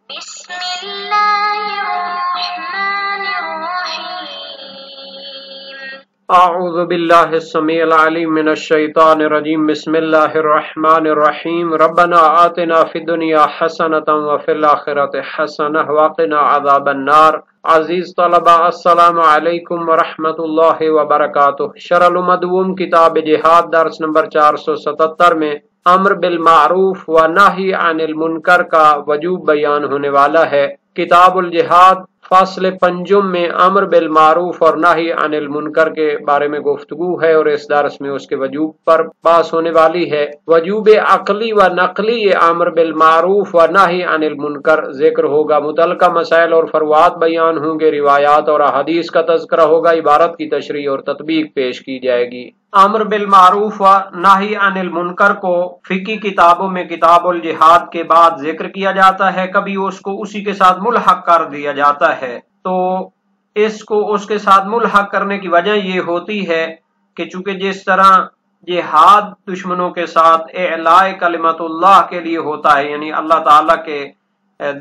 بسم الله الرحمن الرحيم اعوذ باللہ السمیع العلیم من الشیطان الرجیم بسم اللہ الرحمن الرحیم ربنا آتنا فی الدنیا حسنۃ وفی الآخرۃ حسنۃ وقنا عذاب النار۔ عزیز طلبہ السلام علیکم ورحمۃ اللہ وبرکاتہ۔ شرح المدوم کتاب جہاد درس نمبر 477 میں امر بالمعروف و نہی عن المنکر کا وجوب بیان ہونے والا ہے۔ کتاب الجہاد فصل پنجم میں امر بالمعروف اور نہی عن المنکر کے بارے میں گفتگو ہے، اور اس درس میں اس کے وجوب پر بحث ہونے والی ہے۔ وجوب عقلی و نقلی امر بالمعروف و نہی عن المنکر ذکر ہوگا، متعلقہ مسائل اور فروعات بیان ہوں گے، روایات اور احادیث کا تذکرہ ہوگا، عبارت کی تشریح اور تطبیق پیش کی جائے گی۔ امر بالمعروف و نہی عن المنکر کو فقہی کتابوں میں کتاب الجہاد کے بعد ذکر کیا جاتا ہے، کبھی اس کو اسی کے ساتھ ملحق کر دیا جاتا ہے۔ تو اس کو اس کے ساتھ ملحق کرنے کی وجہ یہ ہوتی ہے کہ چونکہ جس طرح جہاد دشمنوں کے ساتھ اعلاء کلمت اللہ کے لیے ہوتا ہے، یعنی اللہ تعالیٰ کے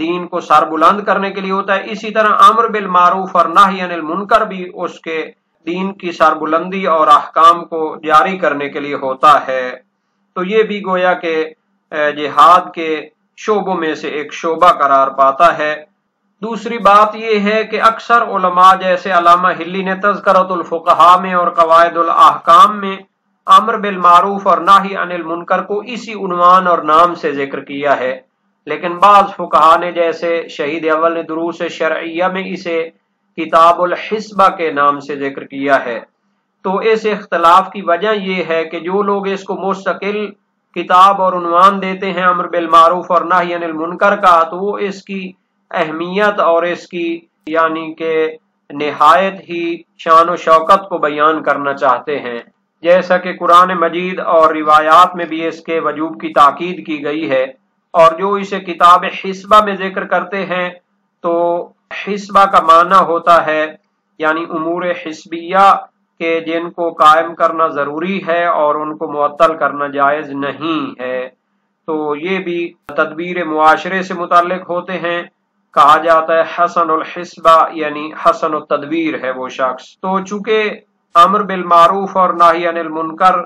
دین کو سر بلند کرنے کے لیے ہوتا ہے، اسی طرح امر بالمعروف اور نہی عن المنکر بھی اس کے دین کی سربلندی اور احکام کو جاری کرنے کے لیے ہوتا ہے۔ تو یہ بھی گویا کہ جہاد کے شعبوں میں سے ایک شعبہ قرار پاتا ہے۔ دوسری بات یہ ہے کہ اکثر علماء جیسے علامہ ہلی نے تذکرۃ الفقہاء میں اور قواعد الاحکام میں امر بالمعروف اور نہی عن المنکر کو اسی عنوان اور نام سے ذکر کیا ہے، لیکن بعض فقہاء نے جیسے شہید اول نے دروس شرعیہ میں اسے کتاب الحسبہ کے نام سے ذکر کیا ہے۔ تو اس اختلاف کی وجہ یہ ہے کہ جو لوگ اس کو مستقل کتاب اور عنوان دیتے ہیں امر بالمعروف اور نہی عن المنکر کا، تو وہ اس کی اہمیت اور اس کی یعنی کہ نہایت ہی شان و شوکت کو بیان کرنا چاہتے ہیں، جیسا کہ قرآن مجید اور روایات میں بھی اس کے وجوب کی تاکید کی گئی ہے۔ اور جو اسے کتاب حسبہ میں ذکر کرتے ہیں تو حسبہ کا معنی ہوتا ہے یعنی امور حسبیہ کہ جن کو قائم کرنا ضروری ہے اور ان کو معطل کرنا جائز نہیں ہے۔ تو یہ بھی تدبیر معاشرے سے متعلق ہوتے ہیں، کہا جاتا ہے حسن الحسبہ یعنی حسن التدبیر ہے وہ شخص۔ تو چونکہ امر بالمعروف اور نہی عن المنکر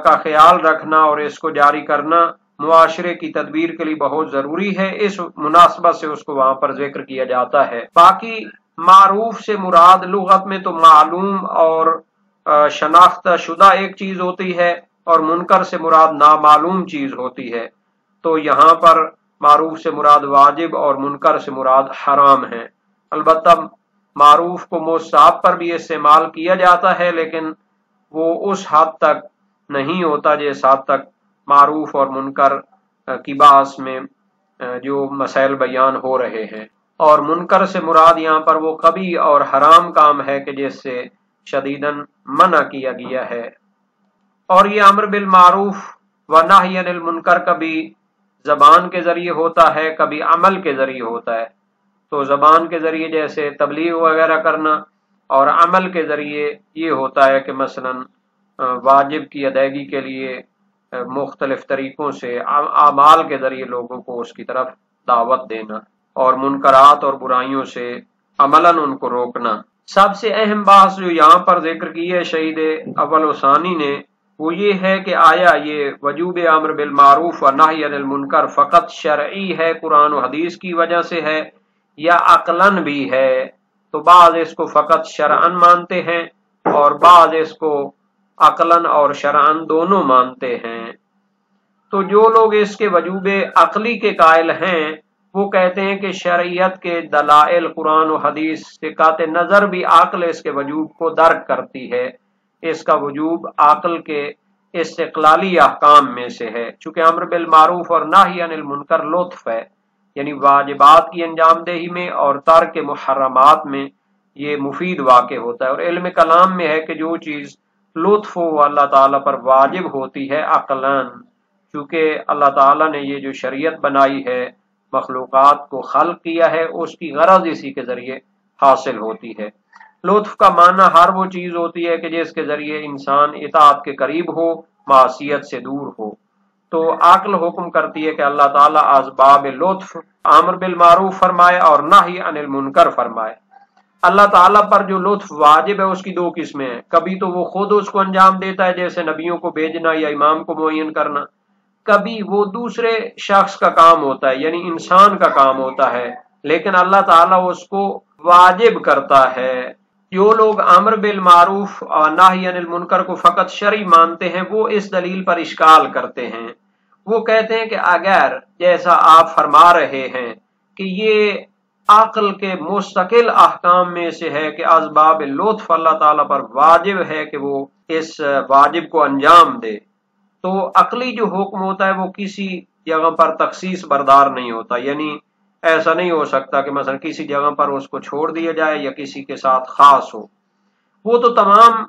کا خیال رکھنا اور اس کو جاری کرنا معاشرے کی تدبیر کے لیے بہت ضروری ہے، اس مناسبت سے اس کو وہاں پر ذکر کیا جاتا ہے۔ باقی معروف سے مراد لغت میں تو معلوم اور شناختہ شدہ ایک چیز ہوتی ہے، اور منکر سے مراد نامعلوم چیز ہوتی ہے۔ تو یہاں پر معروف سے مراد واجب اور منکر سے مراد حرام ہے۔ البتہ معروف کو مستحب پر بھی استعمال کیا جاتا ہے، لیکن وہ اس حد تک نہیں ہوتا جس حد تک معروف اور منکر کی بحث میں جو مسائل بیان ہو رہے ہیں۔ اور منکر سے مراد یہاں پر وہ قبیح اور حرام کام ہے کہ جس سے شدیداً منع کیا گیا ہے۔ اور یہ امر بالمعروف و نہی عن المنکر کبھی زبان کے ذریعے ہوتا ہے، کبھی عمل کے ذریعے ہوتا ہے۔ تو زبان کے ذریعے جیسے تبلیغ وغیرہ کرنا، اور عمل کے ذریعے یہ ہوتا ہے کہ مثلاً واجب کی ادائیگی کے لیے مختلف طریقوں سے اعمال کے ذریعے لوگوں کو اس کی طرف دعوت دینا، اور منکرات اور برائیوں سے عملاً ان کو روکنا۔ سب سے اہم بحث جو یہاں پر ذکر کی ہے شہید اول و ثانی نے، وہ یہ ہے کہ آیا یہ وجوب امر بالمعروف و نہی عن المنکر فقط شرعی ہے، قرآن و حدیث کی وجہ سے ہے، یا عقلاً بھی ہے؟ تو بعض اس کو فقط شرعاً مانتے ہیں اور بعض اس کو عقلاً اور شرعاً دونوں مانتے ہیں۔ تو جو لوگ اس کے وجوب عقلی کے قائل ہیں وہ کہتے ہیں کہ شرعیت کے دلائل قرآن و حدیث سے قاطع نظر بھی عقل اس کے وجوب کو درک کرتی ہے، اس کا وجوب عقل کے استقلالی احکام میں سے ہے۔ چونکہ امر بالمعروف اور نہی عن المنکر لطف ہے، یعنی واجبات کی انجام دہی میں اور ترک محرمات میں یہ مفید واقع ہوتا ہے۔ اور علم کلام میں ہے کہ جو چیز لطف و اللہ تعالیٰ پر واجب ہوتی ہے عقلاً، چونکہ اللہ تعالیٰ نے یہ جو شریعت بنائی ہے، مخلوقات کو خلق کیا ہے، اس کی غرض اسی کے ذریعے حاصل ہوتی ہے۔ لطف کا معنی ہر وہ چیز ہوتی ہے کہ جس کے ذریعے انسان اطاعت کے قریب ہو، معصیت سے دور ہو۔ تو عقل حکم کرتی ہے کہ اللہ تعالیٰ اسباب لطف امر بالمعروف فرمائے اور نہی عن المنکر فرمائے۔ اللہ تعالیٰ پر جو لطف واجب ہے اس کی دو قسمیں ہیں، کبھی تو وہ خود اس کو انجام دیتا ہے جیسے نبیوں کو بھیجنا یا امام کو معین کرنا، کبھی وہ دوسرے شخص کا کام ہوتا ہے یعنی انسان کا کام ہوتا ہے لیکن اللہ تعالیٰ اس کو واجب کرتا ہے۔ جو لوگ امر بالمعروف اور نہی عن المنکر کو فقط شرعی مانتے ہیں وہ اس دلیل پر اشکال کرتے ہیں، وہ کہتے ہیں کہ اگر جیسا آپ فرما رہے ہیں کہ یہ عقل کے مستقل احکام میں سے ہے کہ اسباب لطف اللہ تعالیٰ پر واجب ہے کہ وہ اس واجب کو انجام دے، تو عقلی جو حکم ہوتا ہے وہ کسی جگہ پر تخصیص بردار نہیں ہوتا، یعنی ایسا نہیں ہو سکتا کہ مثلا کسی جگہ پر اس کو چھوڑ دیا جائے یا کسی کے ساتھ خاص ہو، وہ تو تمام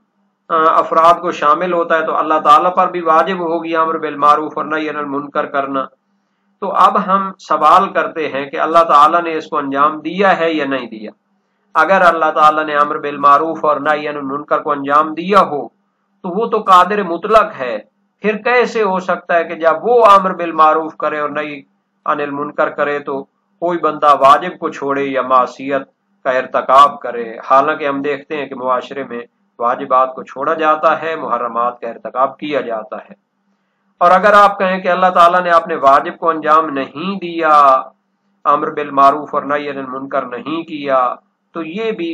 افراد کو شامل ہوتا ہے، تو اللہ تعالیٰ پر بھی واجب ہوگی امر بالمعروف اور نہی عن المنکر کرنا۔ تو اب ہم سوال کرتے ہیں کہ اللہ تعالیٰ نے اس کو انجام دیا ہے یا نہیں دیا؟ اگر اللہ تعالیٰ نے امر بالمعروف اور نہی عن المنکر کو انجام دیا ہو تو وہ تو قادر مطلق ہے، پھر کیسے ہو سکتا ہے کہ جب وہ امر بالمعروف کرے اور نہی عن المنکر کرے تو کوئی بندہ واجب کو چھوڑے یا معصیت کا ارتکاب کرے؟ حالانکہ ہم دیکھتے ہیں کہ معاشرے میں واجبات کو چھوڑا جاتا ہے، محرمات کا ارتکاب کیا جاتا ہے۔ اور اگر آپ کہیں کہ اللہ تعالیٰ نے اپنے واجب کو انجام نہیں دیا، امر بالمعروف اور نہی عن المنکر نہیں کیا، تو یہ بھی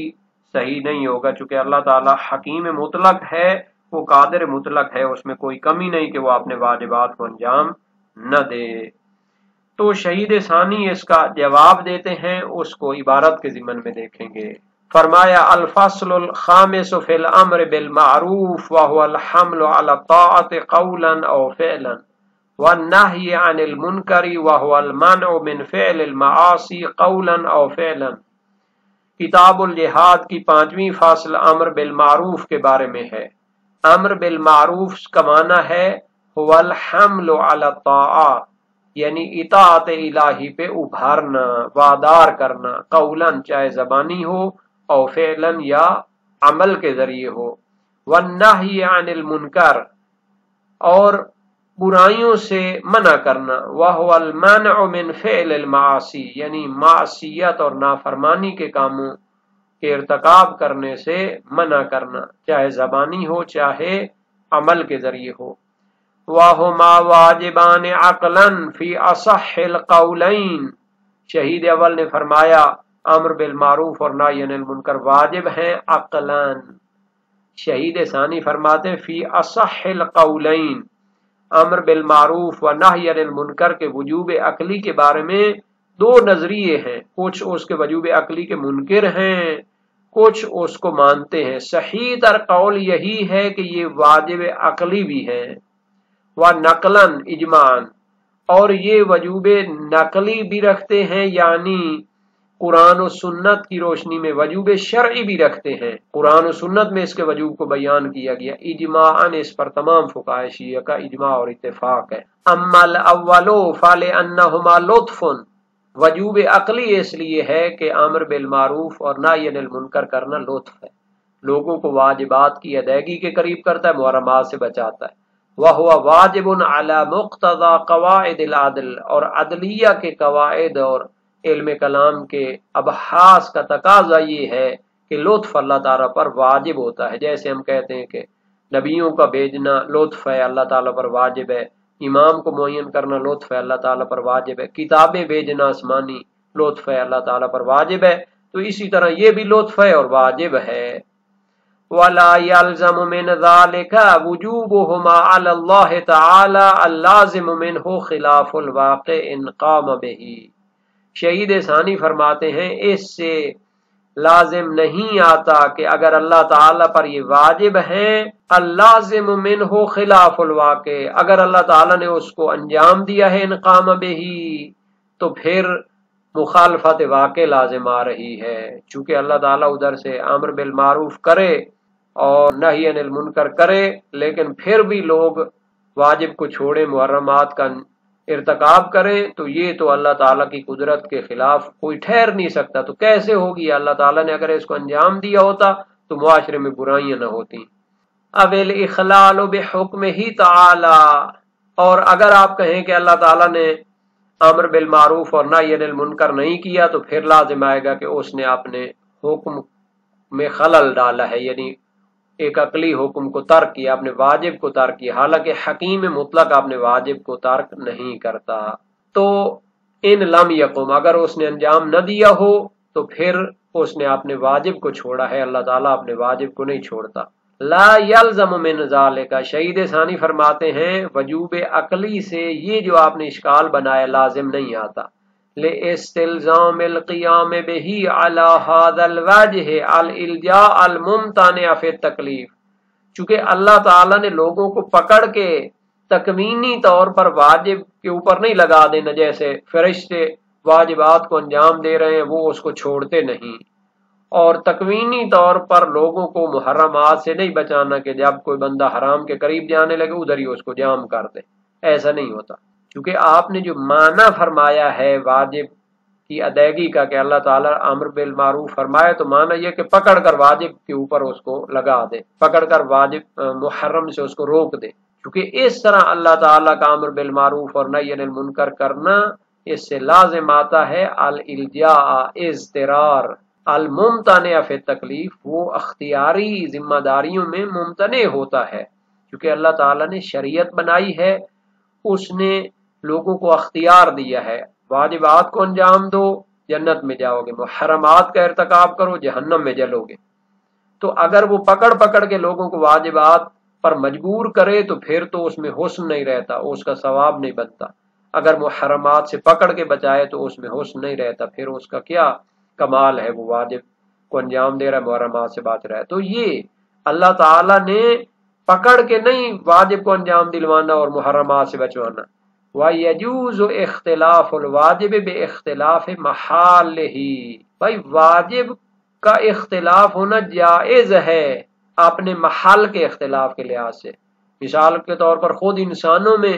صحیح نہیں ہوگا، چونکہ اللہ تعالیٰ حکیم مطلق ہے، وہ قادر مطلق ہے، اس میں کوئی کمی نہیں کہ وہ اپنے واجبات کو انجام نہ دے۔ تو شہید ثانی اس کا جواب دیتے ہیں، اس کو عبارت کے ضمن میں دیکھیں گے۔ فرمایا الفصل الخامس فی الامر بالمعروف وهو الحمل على الطاعة قولا او فعلا والنهي عن المنکر وهو المنع من فعل المعاصی قولا او فعلا۔ کتاب الجہاد کی 5ویں فصل امر بالمعروف کے بارے میں ہے۔ امر بالمعروف کا معنی ہے هو الحمل على الطاعة، یعنی اطاعت الہی پہ ابھارنا، وادار کرنا، قولا چاہے زبانی ہو او فعلا یا عمل کے ذریعے ہو، والنہی عن المنکر اور برائیوں سے منع کرنا، وہو المنع من فعل المعاصی یعنی معصیت اور نافرمانی کے کاموں کے ارتکاب کرنے سے منع کرنا، چاہے زبانی ہو چاہے عمل کے ذریعے ہو۔ وہما واجبان عقلا فی اصح القولین، شہید اول نے فرمایا امر بالمعروف اور نہی عن المنکر واجب ہیں عقلاً، شہید ثانی فرماتے ہیں فی اصح القولین، امر بالمعروف و نہی عن المنکر کے وجوب عقلی کے بارے میں دو نظریے ہیں، کچھ اس کے وجوب عقلی کے منکر ہیں، کچھ اس کو مانتے ہیں۔ صحیح تر قول یہی ہے کہ یہ واجب عقلی بھی ہے، و نقلاً اجماعاً، اور یہ وجوب نقلی بھی رکھتے ہیں یعنی قرآن و سنت کی روشنی میں وجوب شرعی بھی رکھتے ہیں، قرآن و سنت میں اس کے وجوب کو بیان کیا گیا اجماعاً، اس پر تمام فقہائے شیعہ کا اجماع اور اتفاق ہے۔ اما الاول فلانہما لطف، وجوب عقلی اس لیے ہے کہ امر بالمعروف اور نہی عن المنکر کرنا لطف ہے، لوگوں کو واجبات کی ادائیگی کے قریب کرتا ہے، محرمات سے بچاتا ہے۔ وَهُوَ وَاجِبٌ عَلَى مُقْتَضَى قَوَاعِدِ الْعَدْلِ، اور عدلیہ کے قواعد اور علم کلام کے ابحاث کا تقاضا یہ ہے کہ لطف اللہ تعالیٰ پر واجب ہوتا ہے، جیسے ہم کہتے ہیں کہ نبیوں کا بھیجنا لطف ہے، اللہ تعالیٰ پر واجب ہے، امام کو معین کرنا لطف ہے، اللہ تعالیٰ پر واجب ہے، کتابیں بھیجنا آسمانی لطف ہے، اللہ تعالیٰ پر واجب ہے، تو اسی طرح یہ بھی لطف ہے اور واجب ہے۔ وَلَا يَلْزَمُ مِنْ ذَلِكَ وُجُوبُهُمَا عَلَى اللَّهِ تَعَالَى اللَّازِمُ مِنْهُ خِلَافُ الْوَاقِعِ إِنْ قَامَ بِهِ۔ شہید ثانی فرماتے ہیں اس سے لازم نہیں آتا کہ اگر اللہ تعالیٰ پر یہ واجب ہیں، اللازم منہ خلاف الواقع، اگر اللہ تعالیٰ نے اس کو انجام دیا ہے ان قام بہی، تو پھر مخالفت واقع لازم آ رہی ہے، چونکہ اللہ تعالیٰ ادھر سے امر بالمعروف کرے اور نہی عن المنکر کرے لیکن پھر بھی لوگ واجب کو چھوڑے، محرمات کا ارتکاب کریں، تو یہ تو اللہ تعالیٰ کی قدرت کے خلاف کوئی ٹھہر نہیں سکتا، تو کیسے ہوگی؟ اللہ تعالیٰ نے اگر اس کو انجام دیا ہوتا تو معاشرے میں برائیاں نہ ہوتی۔ اب الاخلال بحکمہ تعالی، اور اگر آپ کہیں کہ اللہ تعالیٰ نے امر بالمعروف اور نہی عن المنکر نہیں کیا تو پھر لازم آئے گا کہ اس نے اپنے حکم میں خلل ڈالا ہے، یعنی ایک عقلی حکم کو ترک کیا، اپنے واجب کو ترک کیا، حالانکہ حکیم مطلق اپنے واجب کو ترک نہیں کرتا۔ تو ان لم یقم، اگر اس نے انجام نہ دیا ہو تو پھر اس نے اپنے واجب کو چھوڑا ہے، اللہ تعالیٰ اپنے واجب کو نہیں چھوڑتا۔ لا یلزم من ذالک، شہید ثانی فرماتے ہیں وجوب عقلی سے یہ جو آپ نے اشکال بنایا لازم نہیں آتا، لاستلزام القیام بہ علی ھذا الوجہ الالجاء الممتنع فی التکلیف، چونکہ اللہ تعالیٰ نے لوگوں کو پکڑ کے تکوینی طور پر واجب کے اوپر نہیں لگا دینا، جیسے فرشتے واجبات کو انجام دے رہے ہیں وہ اس کو چھوڑتے نہیں، اور تکوینی طور پر لوگوں کو محرمات سے نہیں بچانا کہ جب کوئی بندہ حرام کے قریب جانے لگے ادھر ہی اس کو جام کر دے، ایسا نہیں ہوتا، کیونکہ آپ نے جو معنی فرمایا ہے واجب کی ادائیگی کا کہ اللہ تعالیٰ امر بالمعروف فرمائے تو معنی یہ کہ پکڑ کر واجب کے اوپر اس کو لگا دے، پکڑ کر واجب محرم سے اس کو روک دے، کیونکہ اس طرح اللہ تعالیٰ کا امر بالمعروف اور نہی عن المنکر کرنا اس سے لازم آتا ہے الالجاء اضطرار الممتنع فی التکلیف، وہ اختیاری ذمہ داریوں میں ممتنع ہوتا ہے، کیونکہ اللہ تعالیٰ نے شریعت بنائی ہے، اس نے لوگوں کو اختیار دیا ہے، واجبات کو انجام دو جنت میں جاؤ گے، محرمات کا ارتکاب کرو جہنم میں جلو گے۔ تو اگر وہ پکڑ پکڑ کے لوگوں کو واجبات پر مجبور کرے تو پھر تو اس میں حسن نہیں رہتا، اس کا ثواب نہیں بنتا، اگر محرمات سے پکڑ کے بچائے تو اس میں حسن نہیں رہتا، پھر اس کا کیا کمال ہے، وہ واجب کو انجام دے رہا ہے، محرمات سے بچ رہا ہے۔ تو یہ اللہ تعالیٰ نے پکڑ کے نہیں واجب کو انجام دلوانا اور محرمات سے بچوانا۔ وَيَجُوزُ اخْتِلَافُ الْوَاجِبِ بِاخْتِلَافِ مَحَالِّهِ، بھائی واجب کا اختلاف ہونا جائز ہے اپنے محل کے اختلاف کے لحاظ سے۔ مثال کے طور پر خود انسانوں میں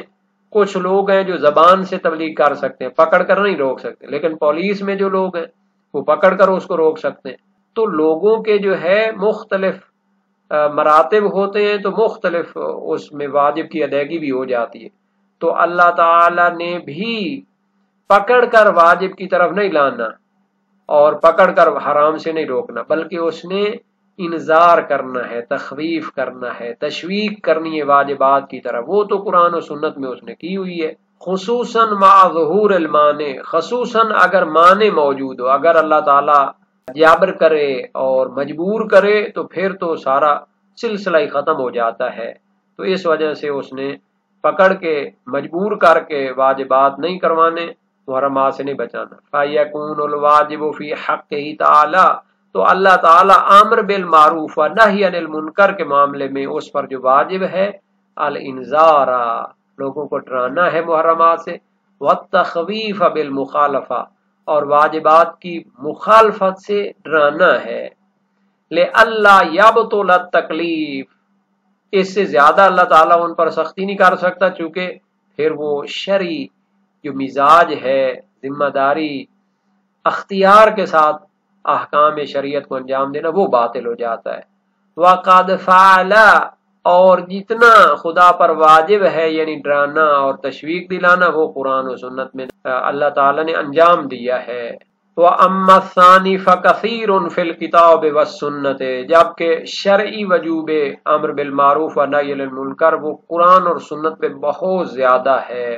کچھ لوگ ہیں جو زبان سے تبلیغ کر سکتے ہیں، پکڑ کر نہیں روک سکتے، لیکن پولیس میں جو لوگ ہیں وہ پکڑ کر اس کو روک سکتے ہیں۔ تو لوگوں کے جو ہے مختلف مراتب ہوتے ہیں، تو مختلف اس میں واجب کی ادائیگی بھی ہو جاتی ہے۔ تو اللہ تعالی نے بھی پکڑ کر واجب کی طرف نہیں لانا اور پکڑ کر حرام سے نہیں روکنا، بلکہ اس نے انذار کرنا ہے، تخویف کرنا ہے، تشویق کرنی ہے واجبات کی طرف، وہ تو قرآن و سنت میں اس نے کی ہوئی ہے۔ خصوصاً مع ظہور المانع، خصوصاً اگر مانع موجود ہو، اگر اللہ تعالیٰ جبر کرے اور مجبور کرے تو پھر تو سارا سلسلہ ہی ختم ہو جاتا ہے۔ تو اس وجہ سے اس نے پکڑ کے مجبور کر کے واجبات نہیں کروانے، محرمات سے نہیں بچانا۔ فَيَكُونُ الْوَاجِبُ فِي حَقِّهِ تَعَالَى، تو اللہ تعالیٰ امر بالمعروف و نہی عن المنکر کے معاملے میں اس پر جو واجب ہے الانذار، لوگوں کو ڈرانا ہے محرمات سے، والتخویف بالمخالفہ، اور واجبات کی مخالفت سے ڈرانا ہے، لئلا یبطل التکلیف، اس سے زیادہ اللہ تعالیٰ ان پر سختی نہیں کر سکتا، چونکہ پھر وہ شرعی جو مزاج ہے، ذمہ داری، اختیار کے ساتھ احکام شریعت کو انجام دینا وہ باطل ہو جاتا ہے۔ وَقَدْ فَعَلَ، اور جتنا خدا پر واجب ہے یعنی ڈرانا اور تشویق دلانا وہ قرآن و سنت میں اللہ تعالیٰ نے انجام دیا ہے۔ وَأَمَّا الثَّانِي فَكَثِيرٌ فِي الْكِتَابِ وَالسُّنَّةِ، جبکہ شرعی وجوب امر بالمعروف و نہی عن المنکر وہ قرآن اور سنت پہ بہت زیادہ ہے،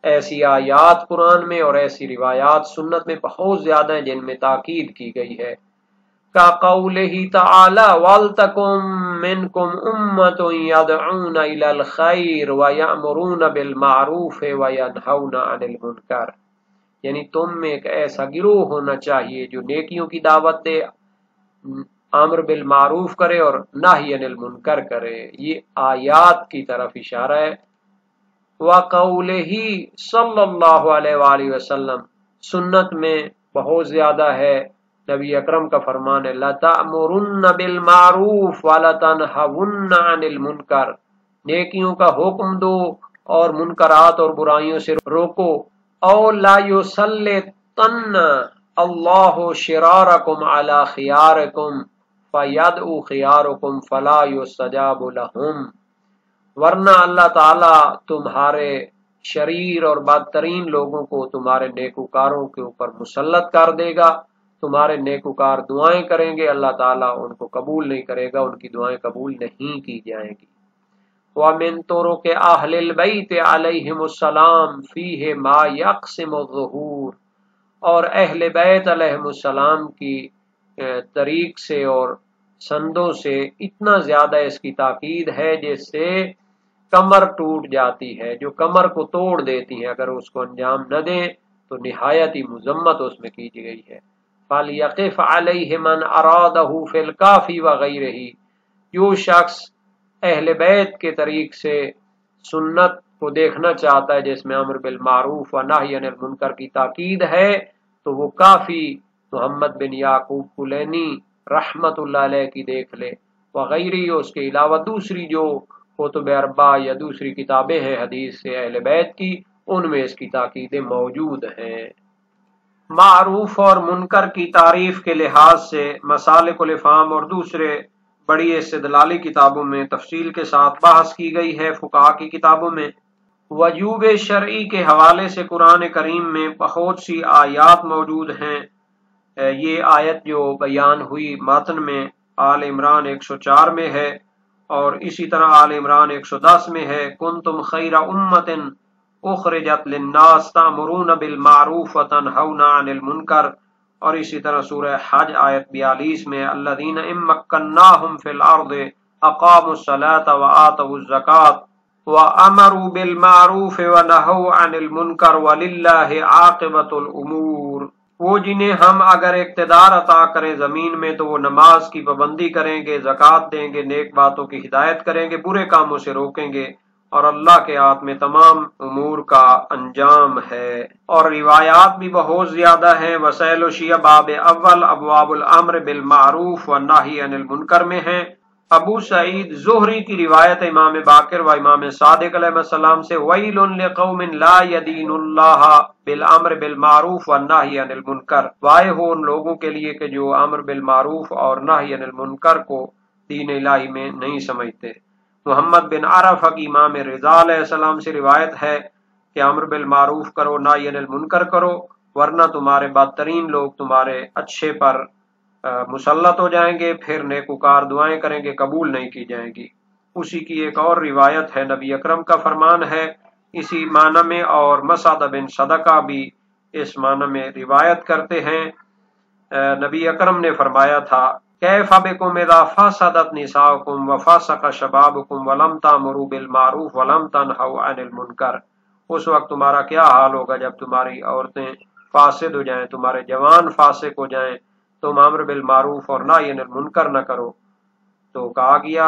ایسی آیات قرآن میں اور ایسی روایات سنت میں بہت زیادہ ہیں جن میں تاکید کی گئی ہے، کا قولہ تعالی وَلْتَكُن مِّنْكُمْ أُمَّةٌ يَدْعُونَ إِلَى الْخَيْرِ وَيَأْمُرُونَ بِالْمَعْرُوفِ وَيَنْهَوْنَ عَنِ الْمُنكَرِ، یعنی تم میں ایک ایسا گروہ ہونا چاہیے جو نیکیوں کی دعوت دے، امر بالمعروف کرے اور نہی عن المنکر کرے۔ یہ آیات کی طرف اشارہ ہے۔ وَقَوْلِهِ صلی اللہ علیہ وآلہ وسلم، سنت میں بہت زیادہ ہے، نبی اکرم کا فرمان ہے لَتَأْمُرُنَّ بِالْمَعْرُوفِ وَلَتَنْهَوُنَّ عَنِ الْمُنكَرِ، نیکیوں کا حکم دو اور منکرات اور برائیوں سے روکو۔ او لا يُسَلِّطَنَّ اللَّهُ شِرَارَكُمْ عَلَى خِيَارِكُمْ فَيَدْعُو خِيَارُكُمْ فَلَا يُسْتَجَابُ لَهُمْ، ورنہ اللہ تعالیٰ تمہارے شریر اور بدترین لوگوں کو تمہارے نیکوکاروں کے اوپر مسلط کر دے گا۔ تمہارے نیکوکار دعائیں کریں گے، اللہ تعالیٰ ان کو قبول نہیں کرے گا، ان کی دعائیں قبول نہیں کی جائیں گی۔ وَمِن طُرُقِ أَهْلِ الْبَيْتِ عَلَيْهِمُ السَّلَامُ فِيهِ مَا يَقْسِمُ الظُّهُورُ، اور اہل بیت علیہم السلام کی طریق سے اور سندوں سے اتنا زیادہ اس کی تاکید ہے جس سے کمر ٹوٹ جاتی ہے، جو کمر کو توڑ دیتی ہیں، اگر اس کو انجام نہ دیں تو نہایت ہی مذمت اس میں کی گئی ہے۔ فَلْيَقِفْ عَلَيْهِ مَنْ أَرَادَهُ فِي الْكَافِ وَغَيْرِهِ، جو شخص اہل بیت کے طریق سے سنت کو دیکھنا چاہتا ہے جس میں امر بالمعروف و نہی عن المنکر کی تاکید ہے، تو وہ کافی محمد بن یعقوب کلینی رحمت اللہ علیہ کی دیکھ لے، وغیرہ اس کے علاوہ دوسری جو کتب اربع یا دوسری کتابیں ہیں حدیث سے اہل بیت کی، ان میں اس کی تاکیدیں موجود ہیں۔ معروف اور منکر کی تعریف کے لحاظ سے مسالک الافہام اور دوسرے بڑی استدلالی کتابوں میں تفصیل کے ساتھ بحث کی گئی ہے۔ فقہا کی کتابوں میں وجوب شرعی کے حوالے سے قرآن کریم میں بہت سی آیات موجود ہیں۔ یہ آیت جو بیان ہوئی متن میں آل عمران 104 میں ہے، اور اسی طرح آل عمران 110 میں ہے، کنتم خیر امت اخرجت للناس تأمرون بالمعروف وتنہون عن المنکر، اور اسی طرح سورہ حج آیت 42 میں الذین ان مکناہم فی الارض اقاموا الصلاة وآتوا الزکاة وامروا بالمعروف ونہوا عن المنکر وللہ عاقبۃ الامور، وہ جنہیں ہم اگر اقتدار عطا کریں زمین میں تو وہ نماز کی پابندی کریں گے، زکوٰۃ دیں گے، نیک باتوں کی ہدایت کریں گے، برے کاموں سے روکیں گے، اور اللہ کے ہاتھ میں تمام امور کا انجام ہے۔ اور روایات بھی بہت زیادہ ہیں۔ وسائل و شیعہ باب اول ابواب الامر بالمعروف والنہی عن المنکر میں ہیں۔ ابو سعید زہری کی روایت امام باقر و امام صادق علیہ السلام سے، ویل لقوم لا یدین اللہ بالامر بالمعروف والنہی عن المنکر، وائے ہو ان لوگوں کے لیے کہ جو امر بالمعروف اور نہی عن المنکر کو دین الہی میں نہیں سمجھتے۔ محمد بن عرفہ کی امام رضا علیہ السلام سے روایت ہے کہ امر بالمعروف کرو، نہی عن المنکر کرو، ورنہ تمہارے بدترین لوگ تمہارے اچھے پر مسلط ہو جائیں گے، پھر نیکوکار دعائیں کریں گے، قبول نہیں کی جائیں گی۔ اسی کی ایک اور روایت ہے، نبی اکرم کا فرمان ہے اسی معنی میں، اور مسعد بن صدقہ بھی اس معنی میں روایت کرتے ہیں۔ نبی اکرم نے فرمایا تھا، کیف بکم اذا فسدت نساؤکم وفسق شبابکم ولم تأمروا بالمعروف ولم تنہوا عن المنکر، اس وقت تمہارا کیا حال ہوگا جب تمہاری عورتیں فاسد ہو جائیں، تمہارے جوان فاسق ہو جائیں، تم امر بالمعروف اور نہی عن المنکر نہ کرو۔ تو کہا گیا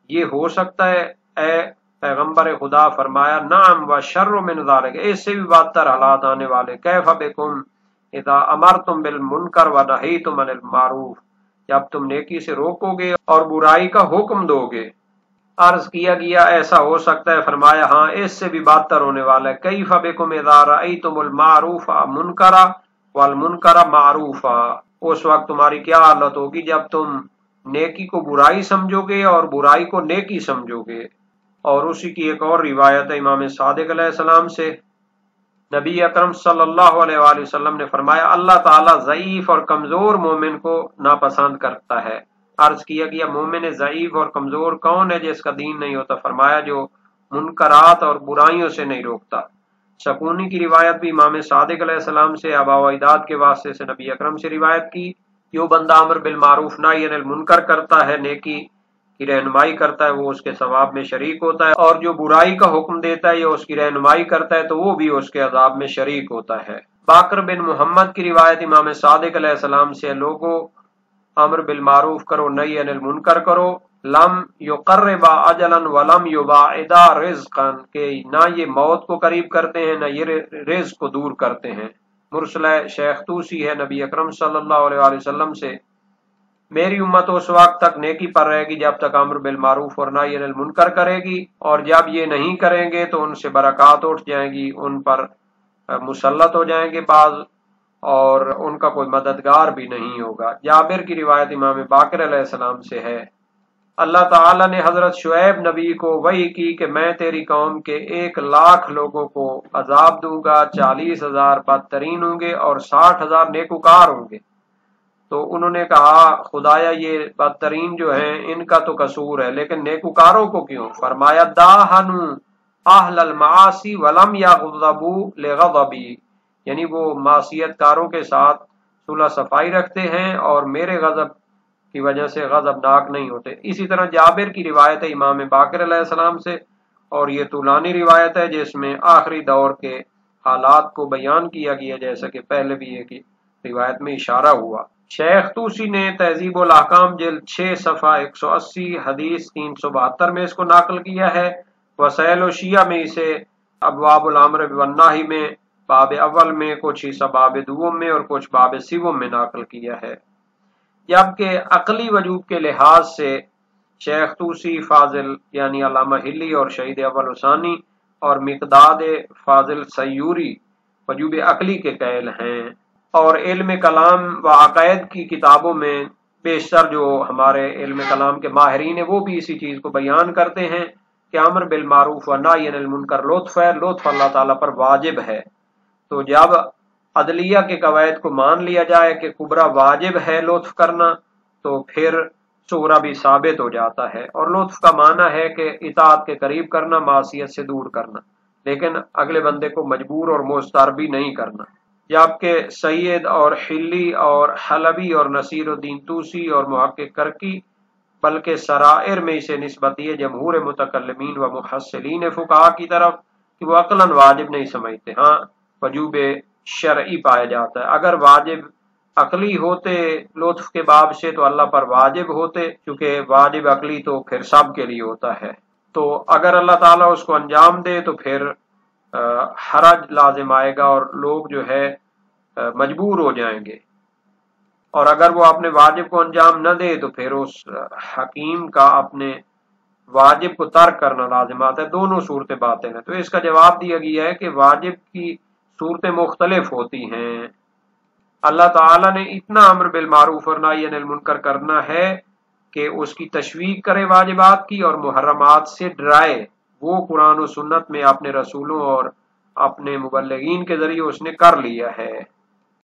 یہ ہو سکتا ہے اے پیغمبر خدا؟ فرمایا نعم و شر من ذلک، اس سے بھی بدتر حالات آنے والے۔ کیف بکم اذا امرتم بالمنکر و نہیتم عن المعروف، جب تم نیکی سے روکو گے اور برائی کا حکم دو گے۔ عرض کیا گیا ایسا ہو سکتا ہے؟ فرمایا ہاں، اس سے بھی بدتر ہونے والا ہے۔ کیف بکم اذا رأیتم المعروف منکرا والمنکر معروفا، اس وقت تمہاری کیا حالت ہوگی جب تم نیکی کو برائی سمجھو گے اور برائی کو نیکی سمجھو گے۔ اور اسی کی ایک اور روایت ہے امام صادق علیہ السلام سے، نبی اکرم صلی اللہ علیہ وآلہ وسلم نے فرمایا اللہ تعالیٰ ضعیف اور کمزور مومن کو ناپسند کرتا ہے۔ عرض کیا گیا مومن ضعیف اور کمزور کون ہے جس کا دین نہیں ہوتا؟ فرمایا جو منکرات اور برائیوں سے نہیں روکتا۔ سکونی کی روایت بھی امام صادق علیہ السلام سے آبا و اجداد کے واسطے سے نبی اکرم سے روایت کی، جو بندہ امر بالمعروف نہی عن المنکر کرتا ہے، نیکی کی رہنمائی کرتا ہے، وہ اس کے ثواب میں شریک ہوتا ہے، اور جو برائی کا حکم دیتا ہے یا اس کی رہنمائی کرتا ہے تو وہ بھی اس کے عذاب میں شریک ہوتا ہے۔ باقر بن محمد کی روایت امام صادق علیہ السلام سے، لوگو امر بالمعروف کرو، نہی عن المنکر کرو، لم یقربا اجلا ولم یباعدا رزقا، کہ نہ یہ موت کو قریب کرتے ہیں نہ یہ رزق کو دور کرتے ہیں۔ مرسلہ شیخ توسی ہے نبی اکرم صلی اللہ علیہ وآلہ وسلم سے، میری امت اس وقت تک نیکی پر رہے گی جب تک امر بالمعروف اور نہی عن المنکر کرے گی، اور جب یہ نہیں کریں گے تو ان سے برکات اٹھ جائیں گی، ان پر مسلط ہو جائیں گے بعض، اور ان کا کوئی مددگار بھی نہیں ہوگا۔ جابر کی روایت امام باقر علیہ السلام سے ہے، اللہ تعالیٰ نے حضرت شعیب نبی کو وحی کی کہ میں تیری قوم کے 1,00,000 لوگوں کو عذاب دوں گا، 40,000 بدترین ہوں گے اور 60,000 نیکوکار ہوں گے۔ تو انہوں نے کہا خدایا یہ بدترین جو ہیں ان کا تو قصور ہے، لیکن نیکوکاروں کو کیوں؟ فرمایا داہنوا اہل المعاصی ولم یغضبوا لغضبی، یعنی وہ معصیت کاروں کے ساتھ صلح صفائی رکھتے ہیں اور میرے غضب کی وجہ سے غضبناک نہیں ہوتے۔ اسی طرح جابر کی روایت ہے امام باقر علیہ السلام سے، اور یہ طولانی روایت ہے جس میں آخری دور کے حالات کو بیان کیا گیا، جیسا کہ پہلے بھی ایک روایت میں اشارہ ہوا۔ شیخ طوسی نے تہذیب الاحکام جلد 6 صفحہ 180 حدیث 372 میں اس کو نقل کیا ہے۔ وسائل و شیعہ میں اسے ابواب الامر بالنہی میں باب اول میں، کچھ حصہ باب دوم میں اور کچھ باب سوم میں نقل کیا ہے۔ جبکہ عقلی وجوب کے لحاظ سے شیخ طوسی فاضل یعنی علامہ ہلی اور شہید اول ثانی اور مقداد فاضل سیوری وجوب عقلی کے قائل ہیں، اور علم کلام و عقائد کی کتابوں میں بیشتر جو ہمارے علم کلام کے ماہرین ہیں وہ بھی اسی چیز کو بیان کرتے ہیں کہ امر بالمعروف و نہی عن المنکر لطف ہے، لطف اللہ تعالیٰ پر واجب ہے۔ تو جب عدلیہ کے قواعد کو مان لیا جائے کہ کبرا واجب ہے لطف کرنا، تو پھر صغرا بھی ثابت ہو جاتا ہے، اور لطف کا معنی ہے کہ اطاعت کے قریب کرنا، معصیت سے دور کرنا، لیکن اگلے بندے کو مجبور اور مضطر بھی نہیں کرنا۔ جبکہ سید اور حلی اور حلبی اور نصیر الدین طوسی اور محقق کرکی بلکہ سرائر میں اسے نسبت ہے جمہور متکلمین و محصلین فقہا کی طرف کہ وہ عقلاً واجب نہیں سمجھتے، ہاں وجوب شرعی پایا جاتا ہے۔ اگر واجب عقلی ہوتے لطف کے باب سے تو اللہ پر واجب ہوتے، کیونکہ واجب عقلی تو پھر سب کے لیے ہوتا ہے۔ تو اگر اللہ تعالیٰ اس کو انجام دے تو پھر حرج لازم آئے گا اور لوگ جو ہے مجبور ہو جائیں گے، اور اگر وہ اپنے واجب کو انجام نہ دے تو پھر اس حکیم کا اپنے واجب کو ترک کرنا لازم آتا ہے۔ دونوں صورتیں باطل ہیں۔ تو اس کا جواب دیا گیا ہے کہ واجب کی صورتیں مختلف ہوتی ہیں۔ اللہ تعالیٰ نے اتنا امر بالمعروف اور نہی عن المنکر کرنا ہے کہ اس کی تشویق کرے واجبات کی اور محرمات سے ڈرائے، وہ قرآن و سنت میں اپنے رسولوں اور اپنے مبلغین کے ذریعے اس نے کر لیا ہے۔